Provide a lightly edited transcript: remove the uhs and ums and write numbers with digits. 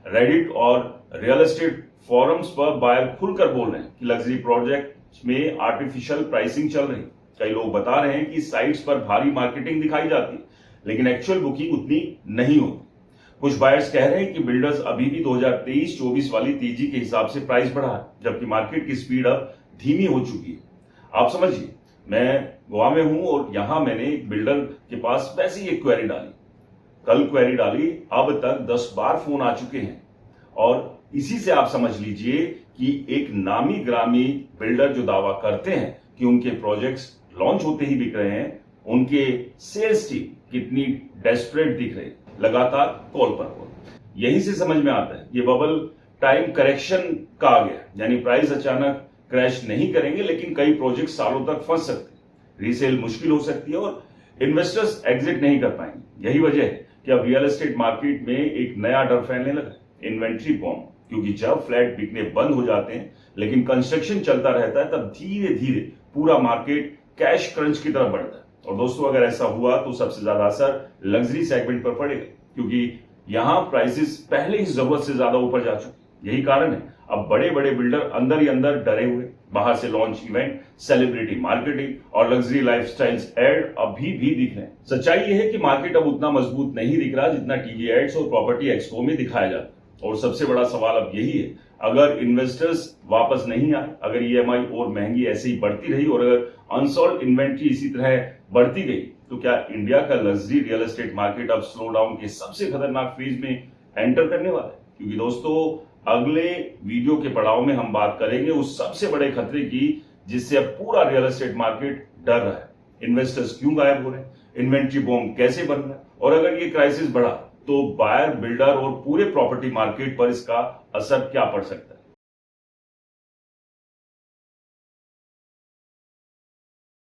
Reddit और real estate forums पर buyer खुलकर बोल रहे हैं कि लग्जरी प्रोजेक्ट में आर्टिफिशियल प्राइसिंग चल रही है। कई लोग बता रहे हैं कि साइट्स पर भारी मार्केटिंग दिखाई जाती है, लेकिन एक्चुअल बुकिंग उतनी नहीं होती। कुछ बायर्स कह रहे हैं कि बिल्डर्स अभी भी 2023-24 वाली तेजी के हिसाब से प्राइस बढ़ा है, जबकि मार्केट की स्पीड अब धीमी हो चुकी है। आप समझिए, मैं गोवा में हूं और यहां मैंने एक बिल्डर के पास वैसे ही एक क्वेरी डाली, कल क्वेरी डाली, अब तक 10 बार फोन आ चुके हैं। और इसी से आप समझ लीजिए कि एक नामी ग्रामी बिल्डर जो दावा करते हैं कि उनके प्रोजेक्ट्स लॉन्च होते ही बिक रहे हैं, उनके सेल्स टीम कितनी डेस्परेट दिख रही, लगातार कॉल पर कॉल। यहीं से समझ में आता है ये बबल टाइम करेक्शन का आ गया, यानी प्राइस अचानक क्रैश नहीं करेंगे, लेकिन कई प्रोजेक्ट सालों तक फंस सकते हैं, रीसेल मुश्किल हो सकती है और इन्वेस्टर्स एग्जिट नहीं कर पाएंगे। यही वजह है कि अब रियल एस्टेट मार्केट में एक नया डर फैलने लगा, इन्वेंट्री बॉम्ब। क्योंकि जब फ्लैट बिकने बंद हो जाते हैं लेकिन कंस्ट्रक्शन चलता रहता है, तब धीरे धीरे पूरा मार्केट कैश क्रंच की तरफ बढ़ता है। और दोस्तों, अगर ऐसा हुआ तो सबसे ज्यादा असर लग्जरी सेगमेंट पर पड़ेगा, क्योंकि यहां प्राइसेस पहले ही जरूरत से ज्यादा ऊपर जा चुके। यही कारण है अब बड़े बड़े बिल्डर अंदर ही अंदर डरे हुए, बाहर से लॉन्च इवेंट, सेलिब्रिटी मार्केटिंग और लग्जरी लाइफस्टाइल्स एड अभी भी दिख रहे हैं। सच्चाई यह है कि मार्केट अब उतना मजबूत नहीं दिख रहा जितना टीवी एड्स और प्रॉपर्टी एक्सपो में दिखाया जाता है। और सबसे बड़ा सवाल अब यही है, अगर इन्वेस्टर्स वापस नहीं आए, अगर ईएमआई और महंगी ऐसे ही बढ़ती रही और अगर अनसोल्ड इन्वेंट्री इसी तरह बढ़ती गई, तो क्या इंडिया का लग्जरी रियल एस्टेट मार्केट अब स्लो डाउन के सबसे खतरनाक फेज में एंटर करने वाला है? क्योंकि दोस्तों, अगले वीडियो के पड़ाव में हम बात करेंगे उस सबसे बड़े खतरे की जिससे अब पूरा रियल एस्टेट मार्केट डर रहा है। इन्वेस्टर्स क्यों गायब हो रहे हैं, इन्वेंट्री बॉम्ब कैसे बन रहा है, और अगर ये क्राइसिस बढ़ा तो बायर, बिल्डर और पूरे प्रॉपर्टी मार्केट पर इसका असर क्या पड़ सकता है।